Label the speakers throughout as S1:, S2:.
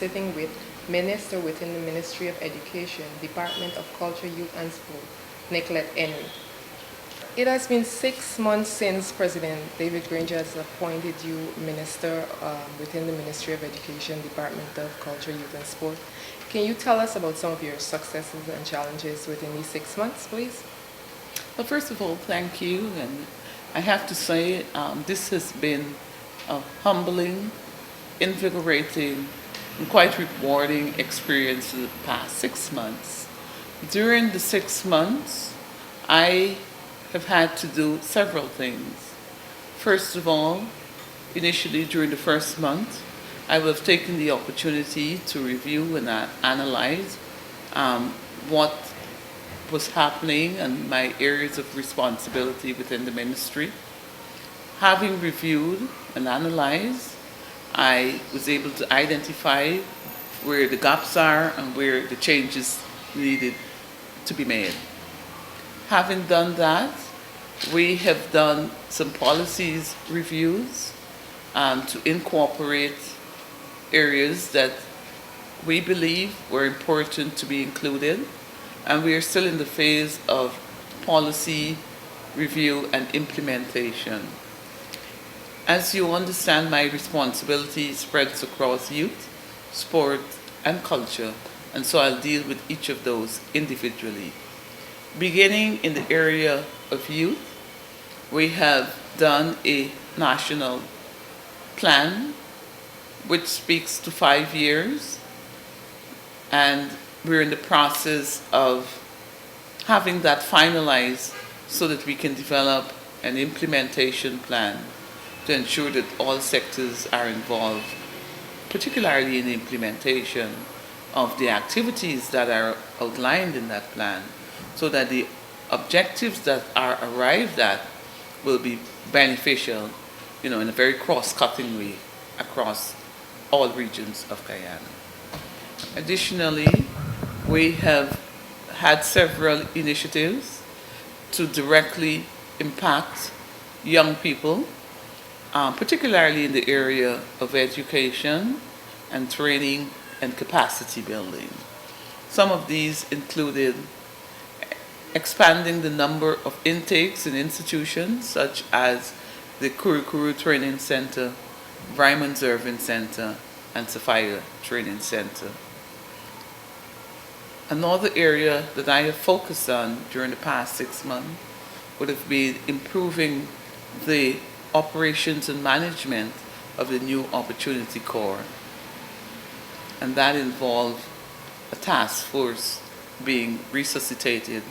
S1: sitting with Minister within the Ministry of Education, Department of Culture, Youth and Sport, Nicolette Henry. It has been 6 months since President David Granger has appointed you Minister within the Ministry of Education, Department of Culture, Youth and Sport. Can you tell us about some of your successes and challenges within these 6 months, please?
S2: Well, first of all, thank you. And I have to say, this has been a humbling, invigorating, and quite rewarding experience in the past 6 months. During the 6 months, I have had to do several things. First of all, initially during the first month, I will have taken the opportunity to review and analyze what was happening and my areas of responsibility within the ministry. Having reviewed and analyzed, I was able to identify where the gaps are and where the changes needed to be made. Having done that, we have done some policies reviews to incorporate areas that we believe were important to be included, and we are still in the phase of policy review and implementation. As you understand, my responsibility spreads across youth, sport, and culture, and so I'll deal with each of those individually. Beginning in the area of youth, we have done a national plan which speaks to 5 years, and we're in the process of having that finalized so that we can develop an implementation plan to ensure that all sectors are involved, particularly in the implementation of the activities that are outlined in that plan, so that the objectives that are arrived at will be beneficial, in a very cross-cutting way across all regions of Guyana. Additionally, we have had several initiatives to directly impact young people, particularly in the area of education and training and capacity building. Some of these included expanding the number of intakes in institutions such as the Kurukuru Training Center, Ryman Zervin Center, and Sophia Training Center. Another area that I have focused on during the past 6 months would have been improving the operations and management of the new Opportunity Corps. And that involved a task force being resuscitated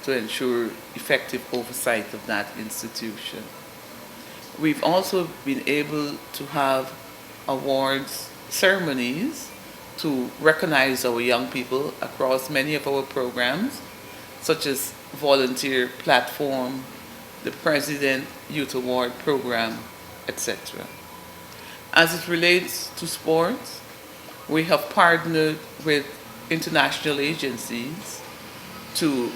S2: to ensure effective oversight of that institution. We've also been able to have awards ceremonies to recognize our young people across many of our programs, such as Volunteer Platform, the President Youth Award Program, etc. As it relates to sports, we have partnered with international agencies to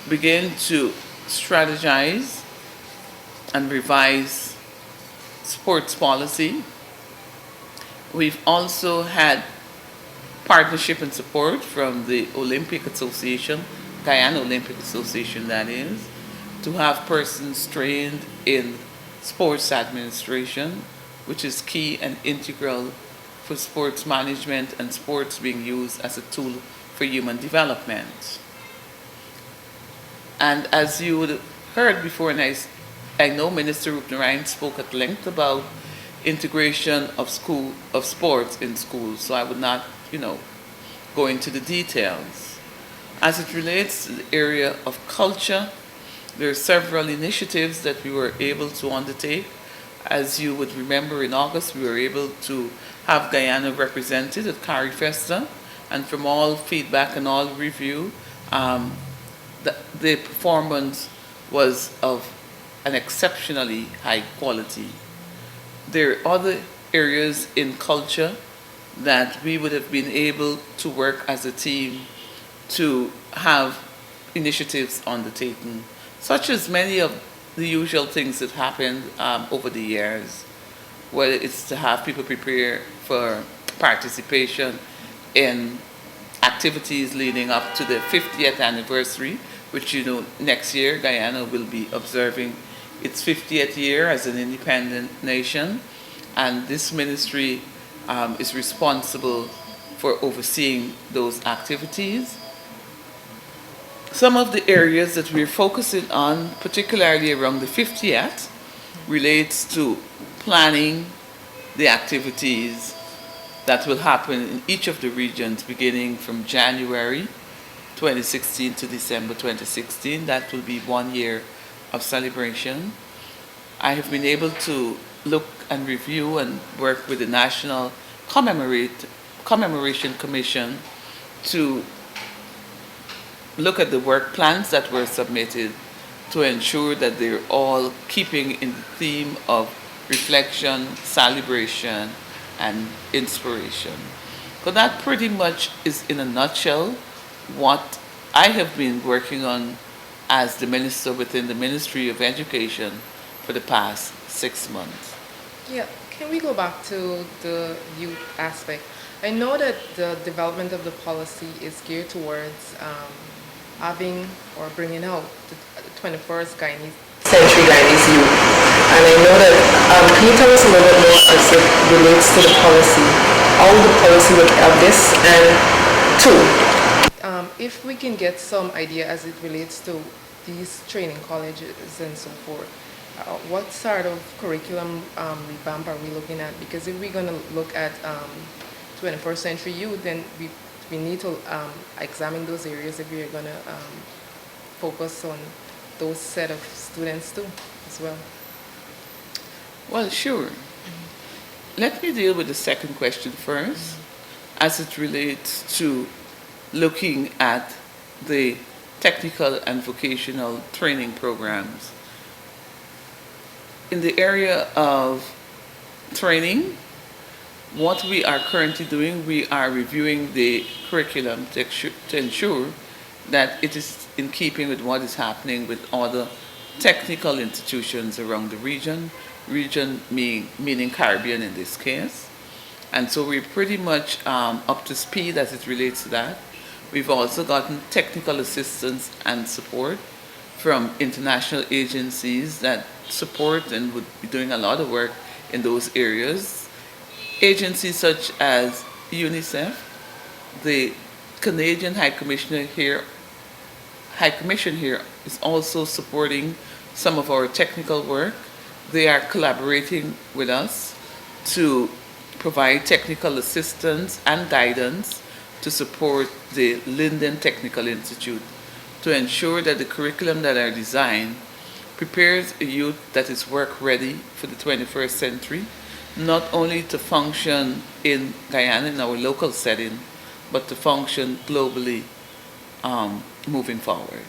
S2: begin to strategize and revise sports policy. We've also had partnership and support from the Olympic Association, Guyana Olympic Association that is, to have persons trained in sports administration, which is key and integral for sports management and sports being used as a tool for human development. And as you would have heard before, and I know Minister Rupnarayan spoke at length about integration of sports in schools, so I would not, go into the details. As it relates to the area of culture, there are several initiatives that we were able to undertake. As you would remember, in August, we were able to have Guyana represented at Cari Festa, and from all feedback and all review, the performance was of an exceptionally high quality. There are other areas in culture that we would have been able to work as a team to have initiatives undertaken, such as many of the usual things that happened over the years, whether it's to have people prepare for participation in activities leading up to the 50th anniversary, which next year Guyana will be observing its 50th year as an independent nation, and this ministry is responsible for overseeing those activities. Some of the areas that we're focusing on, particularly around the 50th, relates to planning the activities that will happen in each of the regions beginning from January 2016 to December 2016. That will be 1 year of celebration. I have been able to look and review and work with the National Commemoration Commission to look at the work plans that were submitted to ensure that they're all keeping in the theme of reflection, celebration, and inspiration. So that pretty much is, in a nutshell, what I have been working on as the minister within the Ministry of Education for the past 6 months.
S1: Yeah, can we go back to the youth aspect? I know that the development of the policy is geared towards having or bringing out the 21st century Guyanese youth. And I know that, can you tell us a little bit more as it relates to the policy, how the policy would have this, and two, if we can get some idea as it relates to these training colleges and so forth, what sort of curriculum revamp are we looking at? Because if we're going to look at 21st century youth, then we need to examine those areas if we're going to focus on those set of students too as well.
S2: Well, sure. Let me deal with the second question first, as it relates to looking at the technical and vocational training programs. In the area of training, what we are currently doing, we are reviewing the curriculum to ensure that it is in keeping with what is happening with other technical institutions around the region meaning Caribbean in this case. And so we're pretty much up to speed as it relates to that. We've also gotten technical assistance and support from international agencies that support and would be doing a lot of work in those areas. Agencies such as UNICEF, the Canadian High Commission here is also supporting some of our technical work. They are collaborating with us to provide technical assistance and guidance to support the Linden Technical Institute to ensure that the curriculum that are designed prepares a youth that is work ready for the 21st century, not only to function in Guyana in our local setting, but to function globally moving forward.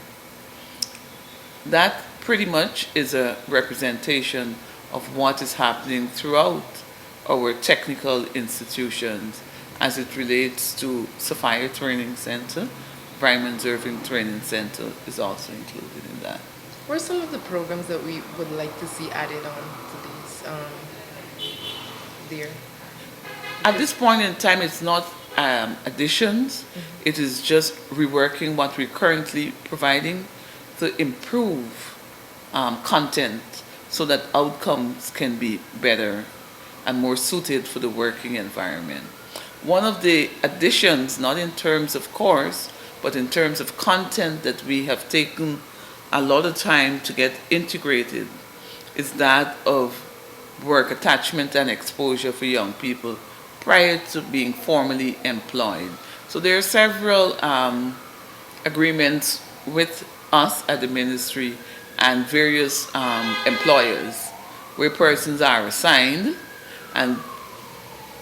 S2: That pretty much is a representation of what is happening throughout our technical institutions as it relates to Sophia Training Center. Ryman Zerving Training Center is also included in that.
S1: What are some of the programs that we would like to see added on to these there?
S2: At this point in time, it's not additions. It is just reworking what we're currently providing to improve content so that outcomes can be better and more suited for the working environment. One of the additions, not in terms of course, but in terms of content that we have taken a lot of time to get integrated, is that of work attachment and exposure for young people prior to being formally employed. So there are several agreements with us at the ministry and various employers where persons are assigned and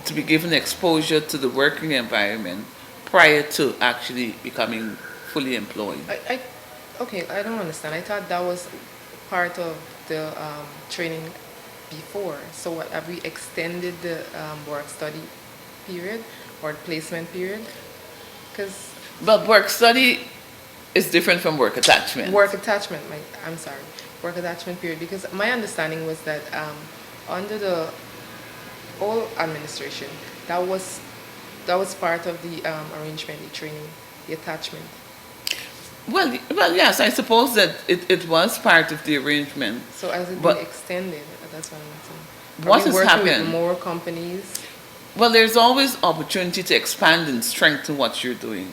S2: to be given exposure to the working environment prior to actually becoming fully employed.
S1: Okay, I don't understand. I thought that was part of the training before. So what, have we extended the work study period or placement period? Because
S2: But work study is different from work attachment.
S1: work attachment, work attachment period. Because my understanding was that under the old administration, that was that was part of the arrangement, the training, the attachment.
S2: Well, yes, I suppose that it was part of the arrangement.
S1: So has it been
S2: But
S1: extended? That's what I'm saying.
S2: what
S1: Are we
S2: has
S1: working with
S2: happened?
S1: more companies?
S2: Well, there's always opportunity to expand and strengthen what you're doing.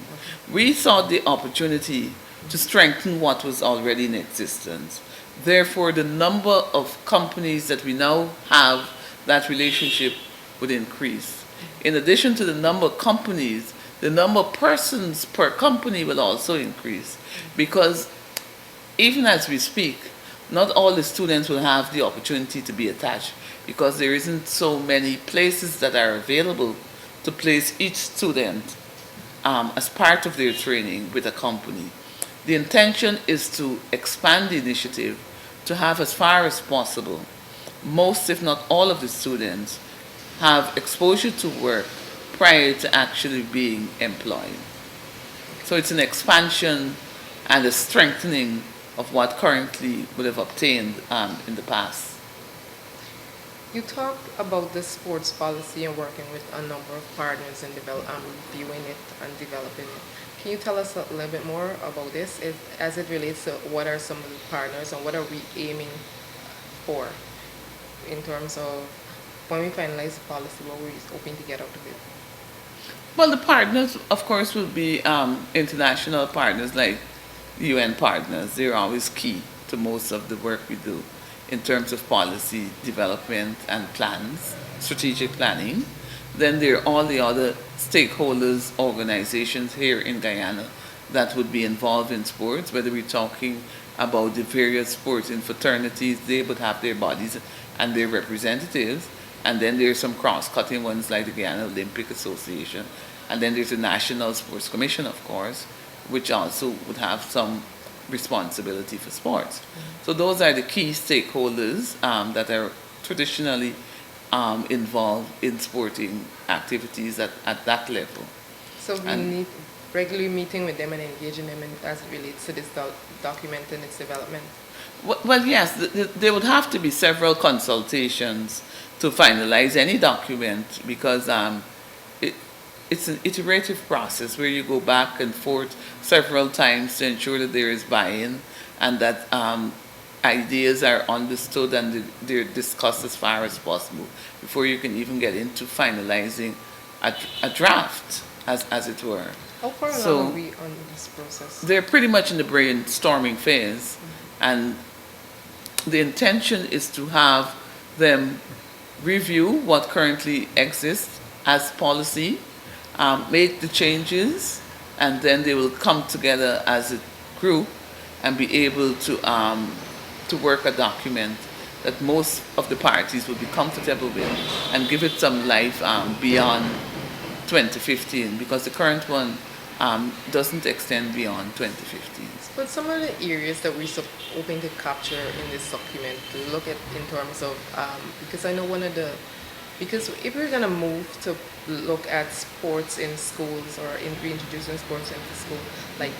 S2: We saw the opportunity to strengthen what was already in existence. Therefore, the number of companies that we now have that relationship would increase. In addition to the number of companies, the number of persons per company will also increase, because even as we speak, not all the students will have the opportunity to be attached, because there isn't so many places that are available to place each student as part of their training with a company. The intention is to expand the initiative to have, as far as possible, most if not all of the students have exposure to work prior to actually being employed. So it's an expansion and a strengthening of what currently would have obtained in the past.
S1: You talked about the sports policy and working with a number of partners in reviewing it and developing it. Can you tell us a little bit more about this as it relates to what are some of the partners and what are we aiming for in terms of when we finalize the policy, what we're hoping to get out of it?
S2: Well, the partners, of course, will be international partners like UN partners. They're always key to most of the work we do in terms of policy development and plans, strategic planning. Then there are all the other stakeholders, organizations here in Guyana that would be involved in sports, whether we're talking about the various sporting fraternities, they would have their bodies and their representatives. And then there's some cross-cutting ones like the Guyana Olympic Association. And then there's the National Sports Commission, of course, which also would have some responsibility for sports. So those are the key stakeholders that are traditionally involved in sporting activities at that level.
S1: So we need regularly meeting with them and engaging them as it relates to this document and its development.
S2: Well, yes, there would have to be several consultations to finalize any document, because it's an iterative process where you go back and forth several times to ensure that there is buy-in and that ideas are understood and they're discussed as far as possible before you can even get into finalizing a draft, as it were.
S1: How far along are we on this process?
S2: They're pretty much in the brainstorming phase, and the intention is to have them review what currently exists as policy, make the changes, and then they will come together as a group and be able to work a document that most of the parties will be comfortable with and give it some life beyond 2015, because the current one doesn't extend beyond 2015.
S1: But some of the areas that we're hoping to capture in this document to look at in terms of, because I know because if we're going to move to look at sports in schools or reintroducing sports into school, like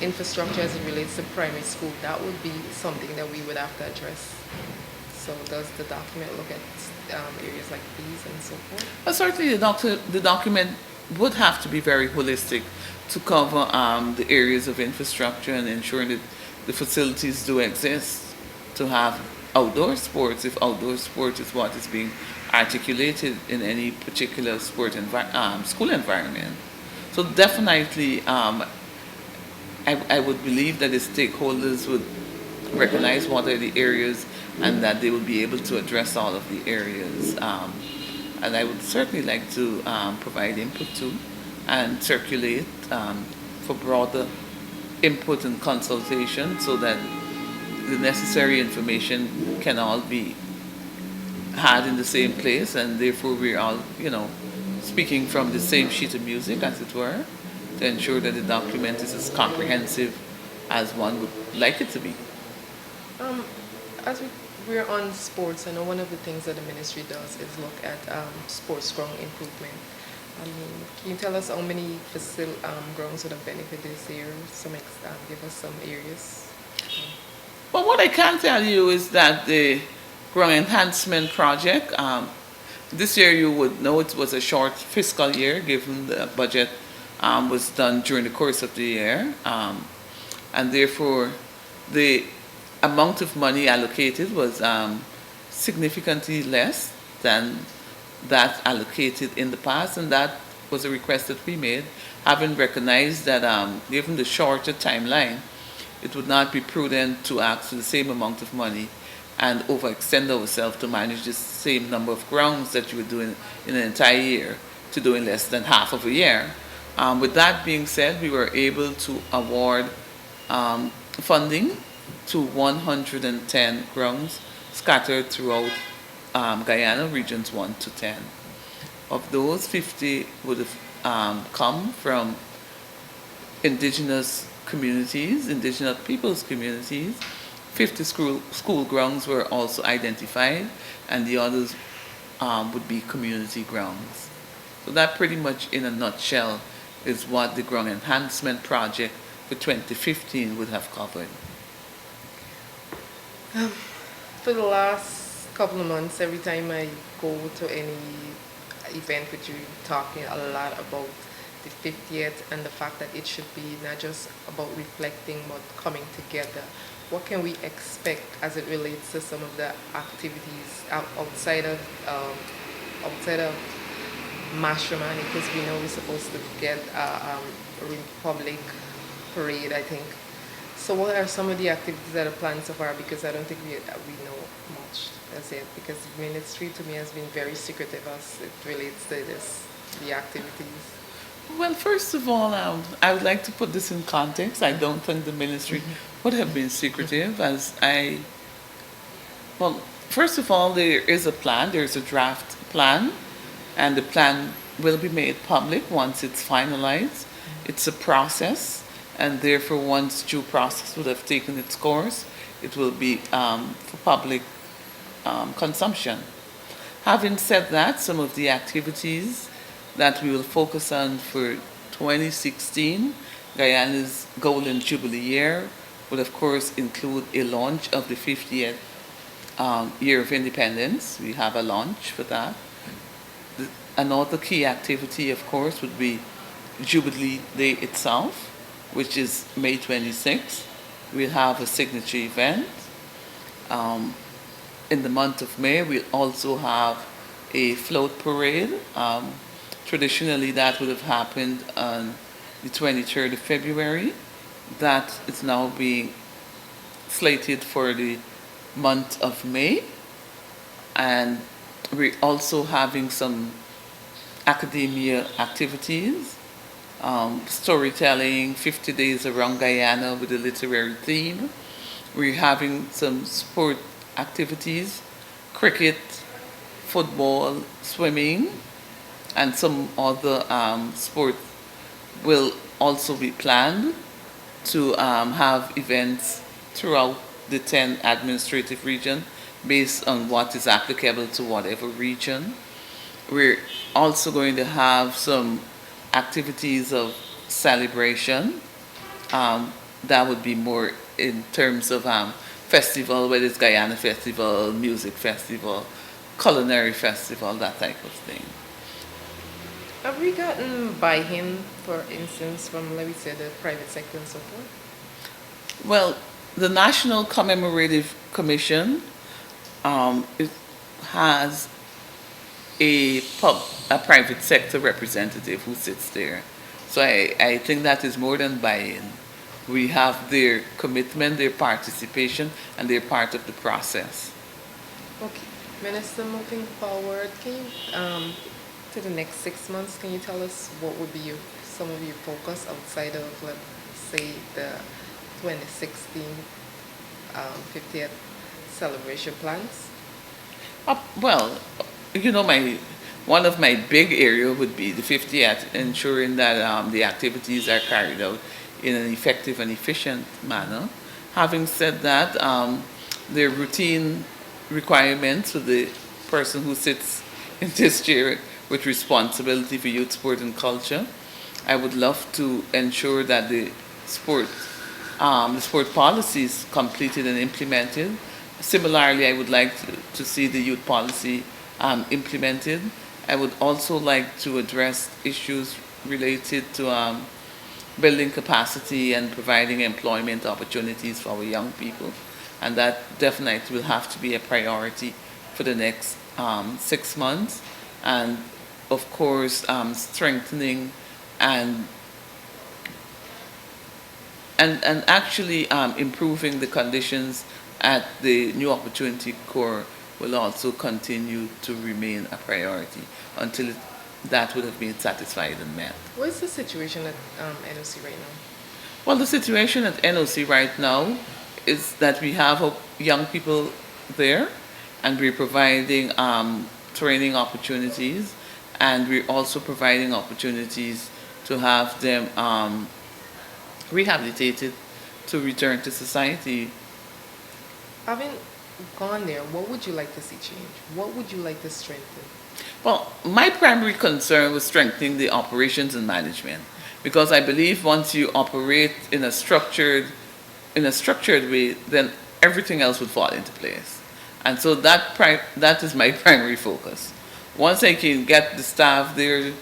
S1: infrastructure as it relates to primary school, that would be something that we would have to address. So does the document look at areas like these and so forth?
S2: Well, certainly the document would have to be very holistic to cover the areas of infrastructure and ensuring that the facilities do exist to have outdoor sports, if outdoor sports is what is being articulated in any particular school environment. So definitely, I would believe that the stakeholders would recognize what are the areas and that they will be able to address all of the areas. And I would certainly like to provide input to and circulate for broader input and consultation so that the necessary information can all be had in the same place, and therefore we're all, speaking from the same sheet of music, as it were, to ensure that the document is as comprehensive as one would like it to be.
S1: As we're on sports, I know one of the things that the ministry does is look at sports ground improvement. Can you tell us how many grounds would have benefited this year? Give us some areas.
S2: Well, what I can tell you is that the ground enhancement project This year, you would know it was a short fiscal year, given the budget was done during the course of the year, and therefore the amount of money allocated was significantly less than that allocated in the past, and that was a request that we made, having recognized that given the shorter timeline, it would not be prudent to ask for the same amount of money and overextend ourselves to manage the same number of grounds that you were doing in an entire year to do in less than half of a year. With that being said, we were able to award funding to 110 grounds scattered throughout Guyana, regions 1 to 10. Of those, 50 would have come from indigenous communities, indigenous peoples communities. 50 school grounds were also identified, and the others would be community grounds. So that pretty much in a nutshell is what the ground enhancement project for 2015 would have covered.
S1: For the last couple of months, every time I go to any event with you, talking a lot about the 50th and the fact that it should be not just about reflecting but coming together. What can we expect as it relates to some of the activities outside of Mashramani? Because we know we're supposed to get a Republic parade, I think. So what are some of the activities that are planned so far? Because I don't think we know much as yet. Because the ministry to me has been very secretive as it relates to the activities.
S2: Well, first of all, I would like to put this in context. I don't think the ministry would have been secretive, well, first of all, there is a plan, there's a draft plan, and the plan will be made public once it's finalized. It's a process, and therefore once due process would have taken its course, it will be for public consumption. Having said that, some of the activities that we will focus on for 2016, Guyana's Golden Jubilee year, will of course include a launch of the 50th year of independence. We have a launch for that. Another key activity, of course, would be Jubilee Day itself, which is May 26th. We'll have a signature event. In the month of May, we'll also have a float parade. Traditionally, that would have happened on the 23rd of February. That is now being slated for the month of May. And we're also having some academia activities, storytelling, 50 days around Guyana with a literary theme. We're having some sport activities, cricket, football, swimming, and some other sports will also be planned to have events throughout the 10 administrative regions based on what is applicable to whatever region. We're also going to have some activities of celebration. That would be more in terms of festival, whether it's Guyana Festival, music festival, culinary festival, that type of thing.
S1: Have we gotten buy-in, for instance, from, let me say, the private sector and so forth?
S2: Well, the National Commemorative Commission it has a private sector representative who sits there. So I think that is more than buy-in. We have their commitment, their participation, and they're part of the process.
S1: Okay. Minister, moving forward, can you, to the next 6 months, can you tell us what would be some of your focus outside of, let's say, the 2016 50th celebration plans?
S2: Well, one of my big area would be the 50th, ensuring that the activities are carried out in an effective and efficient manner. Having said that, the routine requirements for the person who sits in this chair with responsibility for youth, sport, and culture, I would love to ensure that the sport policy is completed and implemented. Similarly, I would like to see the youth policy implemented. I would also like to address issues related to building capacity and providing employment opportunities for our young people. And that definitely will have to be a priority for the next 6 months. And of course, strengthening and actually improving the conditions at the New Opportunity Corps will also continue to remain a priority until that would have been satisfied and met.
S1: What's the situation at NOC right now?
S2: Well, the situation at NOC right now is that we have young people there, and we're providing training opportunities, and we're also providing opportunities to have them rehabilitated to return to society.
S1: Having gone there, what would you like to see change? What would you like to strengthen?
S2: Well, my primary concern was strengthening the operations and management, because I believe once you operate in a structured way, then everything else would fall into place. And so that is my primary focus. Once I can get the staff there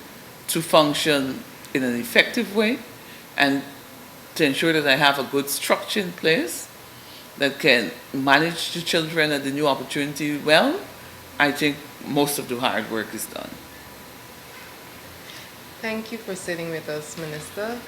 S2: to function in an effective way and to ensure that I have a good structure in place that can manage the children at the New Opportunity well, I think most of the hard work is done.
S1: Thank you for sitting with us, Minister.